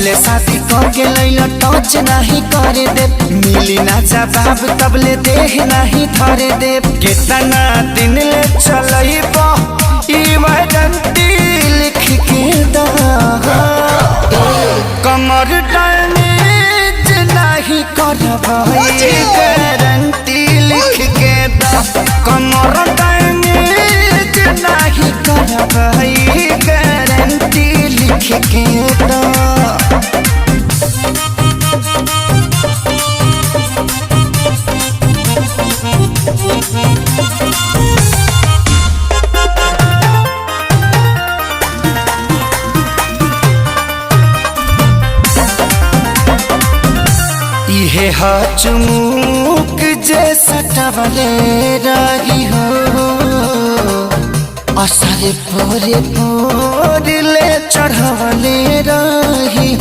भले शादी करके लैला टच नहीं करे दे, मिली ना जवाब तबले देह नहीं धरे दे। कितना दिन ले चलइबो ई वारंटी लिख के दा, कमर डैमेज नहीं करबई गारंटी लिख के दा, कमर डैमेज नहीं करबई गारंटी लिख के दा। इहे चुमुक जैसा टवले रही हो, असर पोरे पोर ले चढ़वले रही।